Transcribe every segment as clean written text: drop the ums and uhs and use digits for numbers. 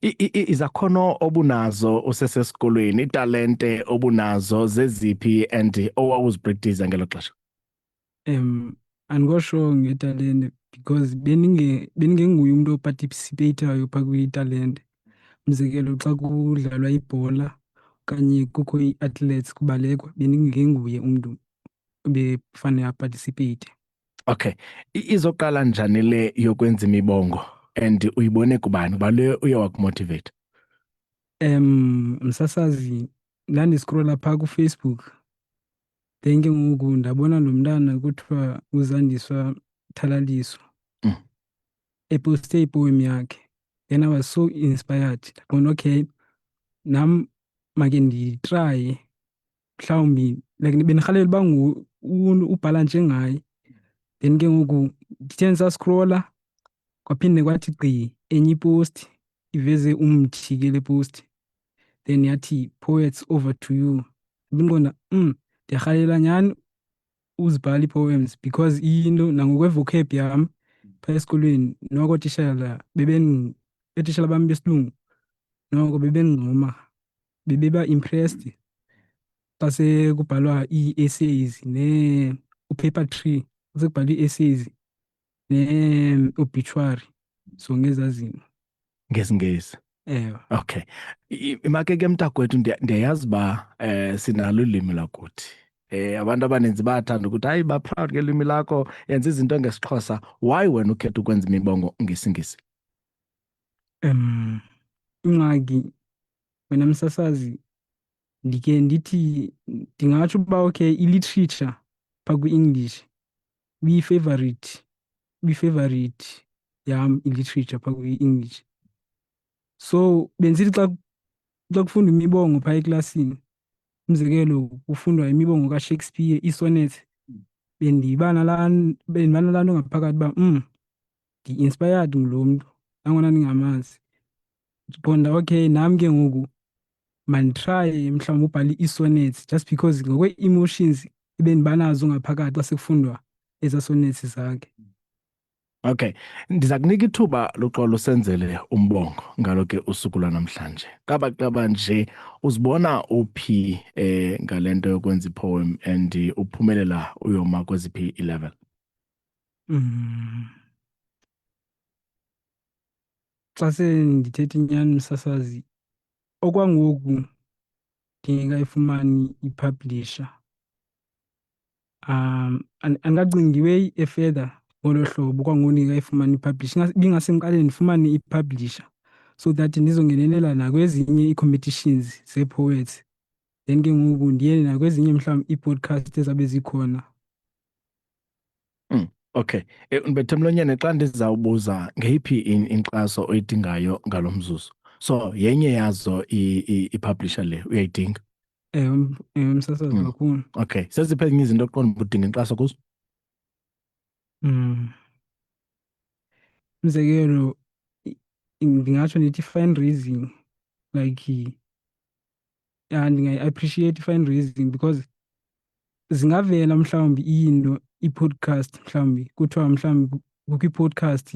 Izakhono obunazo usesesikolweni, italente obunazo zeziphi and owawuzipractice ngelo xesha? Andikosho ngetalente because beningenguye umuntu oparticipatayo phaa kwitalente. Umzekelo, xa kudlalwa ibhola okanye kukho ii-athletes kubalekwa, beningenguye umntu ebefane aparticipate. Okay. Izoqala njani le yokwenza imibongo and uyibone kubani? Kuba le uye wakumotivate. Msasazi, ndandiskrola phaa kuFacebook, then ke ngoku ndabona lo mntana kuthiwa uZandiswa Thalaliso Mm. eposte ipoem yakhe. Then I was so inspired. Ndaqonda okay, nam make nditraye mhlawumbi, like bendirhalela uba ubhala njengaye. Then ke ngoku ndithe ndisaskrola kwaphinde kwathi gqi enye iposti iveze umthi ke le posti, then yathi poets over to you. Bendiqonda ndiyarhalela nyhani uzibhala ii-poems because into nangokwe-vocab yam phaa esikolweni noko ootishala bam besilungu noko bebendincoma, bebeba-impressed xa sekubhalwa ii-essays upaper tree, xa sekubhalwa ii-essays ne-obituary, so ngezaa zinto. NgesiNgesi. Ewe. Okay. Imake ke mntakwethu ndiyayazi uba sinalo ulwimi lakuthi. Abantu abaninzi bayathanda ukuthi hayi ba-proud ngelwimi lakho, yenza izinto ngesiXhosa. Why wena ukhetha ukwenza imibongo ngesiNgesi? Ingxaki wena msasazi, ndike ndithi ndingatsho ukuba okay, i-literature phaa kwi-English bi-favorite yam i-literature phaa kwi-English. So bendithi xa kufundwa imibongo phaa eklasini, umzekelo kufundwa imibongo kaShakespeare, ii-sonnets, bendiba nalaa nto ngaphakathi uba ndi-inspired ngulo mntu nangona ndingamazi. Ndiqonda okay, nam ke ngoku manditraye mhlawumbi ubhala ii-sonnets just because ngokwe-emotions ebendiba nazo ngaphakathi xa sekufundwa ezaa sonnets zakhe. Okay. Ndiza kunika ithuba luxolo usenzele umbongo ngalo ke usuku lwanamhlanje. Qaba nje uzibona uphi ngale nto yokwenza ipoem and uphumelela uyoma kweziphi i-level? Xa sendithetha inyani msasazi, okwangoku ndingekayifumani ipublisher. Andikacingi way e-further ngolo hlobo okwangoku ndingekayifumani ipublisher. Ibingase ndiqale ndifumane ipublisher so that ndizongenelela nakwezinye ii-competitions zee-poets, then ke ngoku ndiye nakwezinye mhlawumbi ii-podcast ezabe zikhona. Okay. Ndibethe emlonyeni xa ndizawubuza ngeyiphi inkxaso oyidingayo ngalo mzuzu. So yenye yazo ipublisher le uyayidinga? Ewe, msasazi, kakhulu. Okay. Seziphi ezinye izinto oqonda uba udinga inkxaso kuzo? Umzekelo, ndingatsho ndithi i-fundraising, like ndingayi-appreciate i-fundraising because zingavela mhlawumbi ii-podcast, mhlawumbi kuthiwa mhlawumbi kukho i-podcast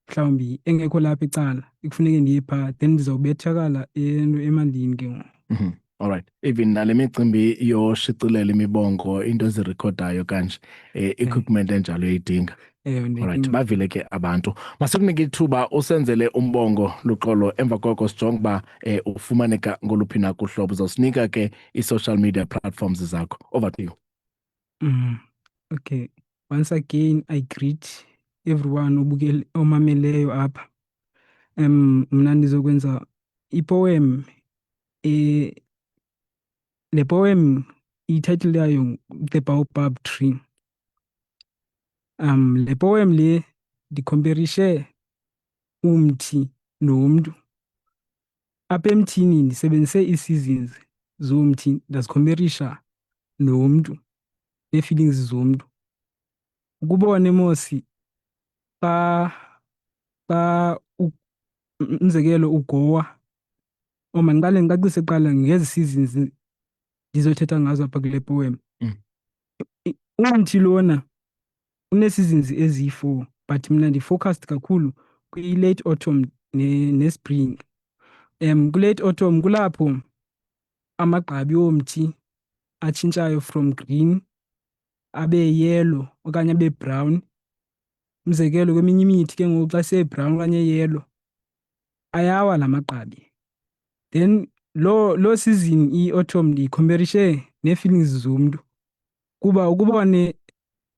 mhlawumbi engekho lapha ecala ekufuneke ndiye phaa, then ndizawubethakala emalini ke ngoku. Alright. Even nale micimbi yoshicilela imibongo, into ezirikhodayo kanje, equipment enjalo uyayidinga. Alright, bavile ke abantu. Masikunika ithuba usenzele umbongo luxolo, emva koko sijonge uba ufumaneka ngoluphi na kuhlobo. Uzawusinika ke i-social media platforms zakho. Over to you. Okay. Once again, I greet everyone omameleyo apha. Mna ndizokwenza ipoem. Le poem i-title yayo The Baobab Tree. Le poem le ndikhomperishe umthi nomntu. Apha emthini ndisebenzise ii-seasons zomthi, ndazikhomperisha nomntu, nee-feelings zomntu. Ukubone mosi xa umzekelo ugowa, mandiqale ndicacise kuqala ngezi seasons ndizothetha ngazo apha kule poem. Umthi lona une-seasons eziyi-4 but mna ndi-focused kakhulu kwi-late autumn ne-spring. Kule autumn kulapho amagqabi omthi atshintshayo from green abe yellow okanye abe brown. Umzekelo kweminye imithi ke ngoku xa seye-brown okanye yellow ayawa la magqabi. Then lo season i-autumn ndiyikhomperishe nee-feelings zomntu kuba ukubone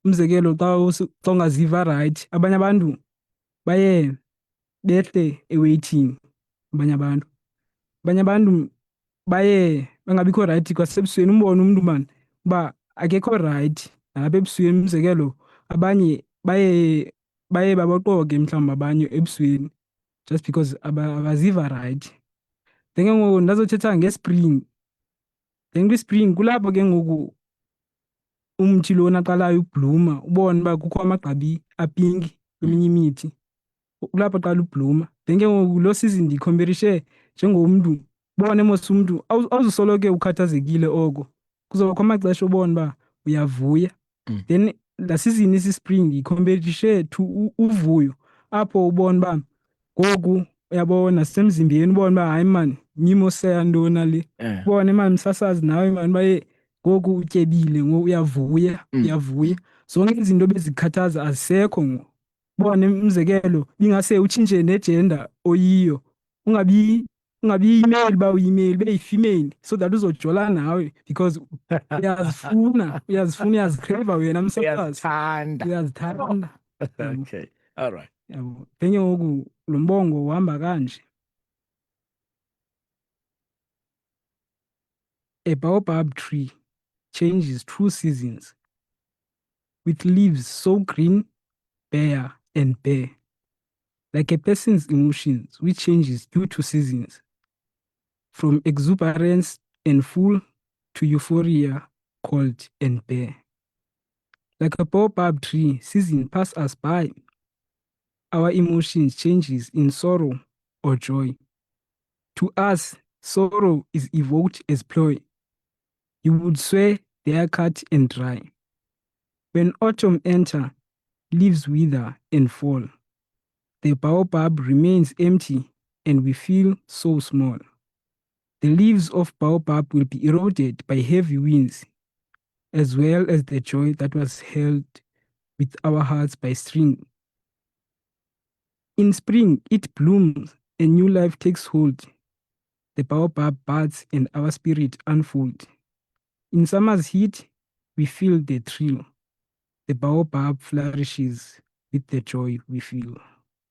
umzekelo xa ungaziva rayithi, abanye abantu baye behle eweyithini. Abanye abantu baye bangabikho rayithi kwasebusweni, umbone umntu maan uba akekho rayithi nalapha ebusweni. Umzekelo abanye baye baboqoke mhlawumbi abanye ebusweni just because abaziva rayithi. Then ke ngoku ndazothetha ngespring. Then kwispring kulapho ke ngoku umthi lona aqalayo ubhluma, ubone uba kukho amagqabi apinki kweminye imithi, kulapho aqala ubhluma. Then ke ngoku lo season ndiyikhomperishe njengomntu, ubone mos umntu awuzusoloko ukhathazekile oko, kuzobakho amaxesha obone uba uyavuya. Then laa season isispring ndiyikhomperishe to uvuyo, apho ubone uba ngoku uyabona nasemzimbeni ubone uba hayi maan nyimo seyantoni le. Ubone maan msasazi nawe maan uba ngoku utyebile, ngoku uyavuya. Zonke izinto bezikhathaza azisekho ngoku. Ubone umzekelo ingase utshintshe ne-gender oyiyo, ungabi yi-male uba uyi-male, ube yi-female so that uzojola nawe because uyazifuna, uyazikreva wena msasazi. Uyazithanda. Okay, all right. Yabo. Then ke ngoku lo mbongo uhamba kanje. A baobab tree changes through seasons with leaves so green, bare and bare, like a person's emotions which changes due to seasons, from exuberance and full to euphoria, cold and bare. Like a baobab tree, seasons pass us by. Our emotions changes in sorrow or joy. To us, sorrow is evoked as ploy. You would swear they are cut and dry. When autumn enter, leaves wither and fall. The baobab remains empty and we feel so small. The leaves of baobab will be eroded by heavy winds, as well as the joy that was held with our hearts by string. In spring, it blooms and new life takes hold. The baobab buds and our spirit unfold. In summer's heat, we feel the thrill. The baobab flourishes with the joy we feel.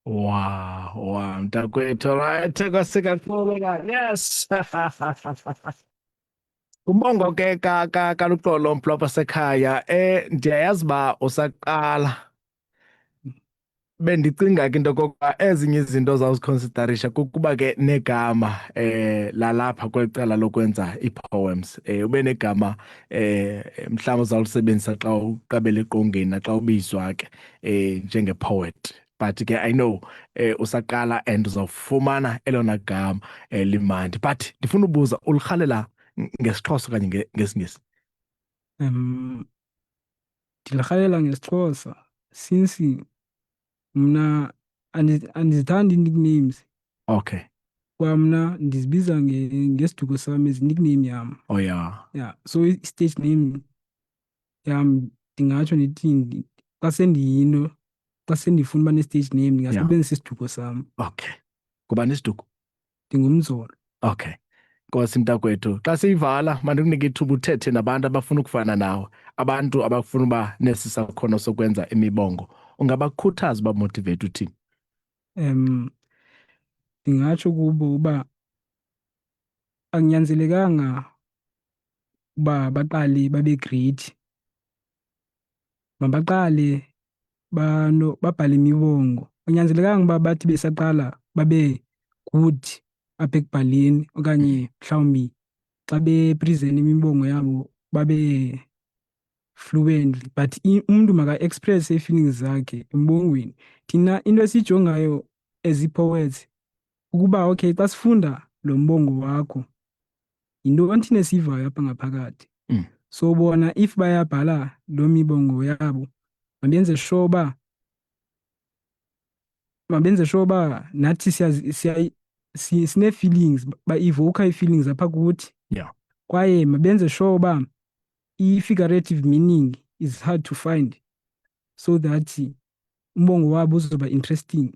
Wow, mntakwethu, right, kwasikakhulu ka. Yes. Umbongo ke kaLuxolo Mplophe sekhaya, ndiyayazi uba usaqala bendicinga ke into yokokuba ezinye izinto zawuziconsiderisha kukuba ke negama lalapha kwecala lokwenza ii-poems, ube negama mhlawumbi uzawulisebenzisa xa uqabela eqongeni naxa ubizwa ke njenge-poet. But ke I know usaqala and uzawufumana elona gama limandi. But ndifuna ubuza, ulirhalela ngesiXhosa okanye ngesiNgesi? Ndilirhalela ngesiXhosa since mna andizithandi ii-nicknames. Okay. Kwamna ndizibiza ngesiduko sam as nickname yam. Oh yeah. Yeah, so i-stage name yam ndingatsho ndithi xa sendifuna uba ne-stage name ndingasebenzisa isiduko sam. Okay. Kuba nesiduko? NdingumZolo. Okay. Nkosi mntakwethu, xa siyivala mandikunike ithuba uthethe nabantu abafuna ukufana nawe, abantu abafuna uba nesi sakhono sokwenza imibongo, ungabakhuthaza ubamotivate uthini? Ndingatsho kubo uba akunyanzelekanga uba baqale babe great, mabaqale babhale imibongo. Akunyanzelekanga uba bathi besaqala babe good apha ekubhaleni okanye mhlawumbi xa bephrizenta imibongo yabo babe fluently, but umntu maka-expresse ii-feelings zakhe embongweni. Thina into esiyijongayo as ii-poets ukuba okay, xa sifunda lo mbongo wakho yintoni thina esiyivayo apha ngaphakathi. So bona if bayabhala lo mibongo yabo mabenze sure uba nathi sine feelings ba-evoke ii-feelings apha kuthi. Yeah. Kwaye mabenze sure uba i-figurative meaning is hard to find so that umbongo wabo uzoba interesting.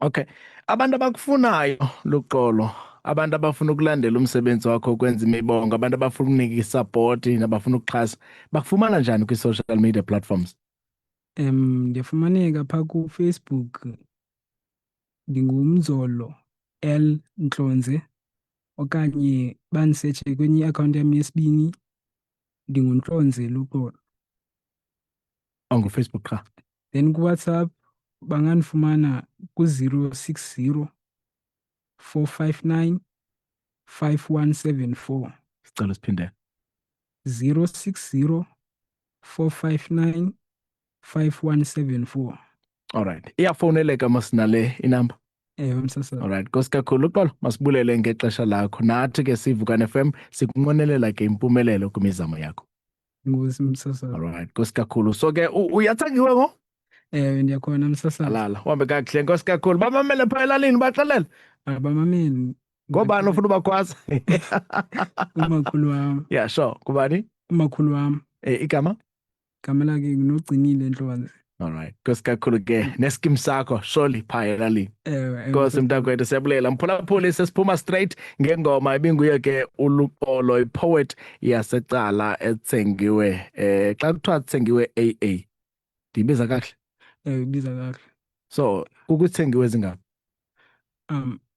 Okay. Abantu abakufunayo Luxolo, abantu abafuna ukulandela umsebenzi wakho ukwenza imibongo, abantu abafuna ukunika isupport nabafuna ukuxhasa, bakufumana njani kwi-social media platforms? Ndiyafumaneka phaa kuFacebook, ndingumzolo L Ntlonze, okanye bandisetshe kwenye iakhawunti yam yesibini, ndinguNtlonze Luxolo. NguFacebook qha? Then kuWhatsApp bangandifumana ku-060 459 5174. Sicela siphindele. 060 459 5174. Alright. Iyafoneleka masinale inamba? Msasa. Alright. Nkosi kakhulu Luxolo, masibulele ngexesha lakho. Nathi ke siVukane FM sikunqwenelela ke impumelelo kwimizamo yakho. Ngozi msasa. Alright. Nkosi kakhulu. So ke uyathangiwe ngo? Ndiyakhona msasa. Alala. Uhambe kakuhle. Nkosi kakhulu. Bamamele phaa elalini baxelele. Abamameli. Ngobani ofuna ubakwazi? Umakhulu wam. Yeah, sure. Kubani? Umakhulu wam. Igama? Igama lakhe nguNogcinile Ntlonze. Alright. Nkosi kakhulu ke neskim sakho surely phaa elalini. Nkosi mntakwethu siyabulela. Mphulaphuli sesiphuma straight ngengoma ebinguye ke uLuxolo, ipoet yasecala ethengiwe. Xa kuthiwa thengiwe AA. Ndibiza kahle? Ibiza kahle. So, kukuthengiwe ezingaphi?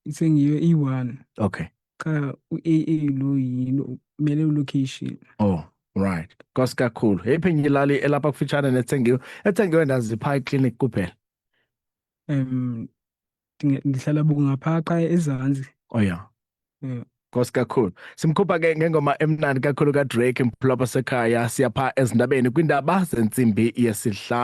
Ithengiwe i-1. Okay. Cha u-AA lo yilo kumele ulocation. Oh, right. Nkosi kakhulu. Yiphi enye ilali elapha kufitshane nethengiwe? Ethengiwe ndazipha iclinic kuphela. Ngihlala bungapha ezantsi. Oh yeah. Nkosi kakhulu. Simkhupha ke ngengoma emnandi kakhulu kaDrake, Mphulapha Sekhaya, siyapha ezindabeni kwindaba zentsimbi yesihlanu.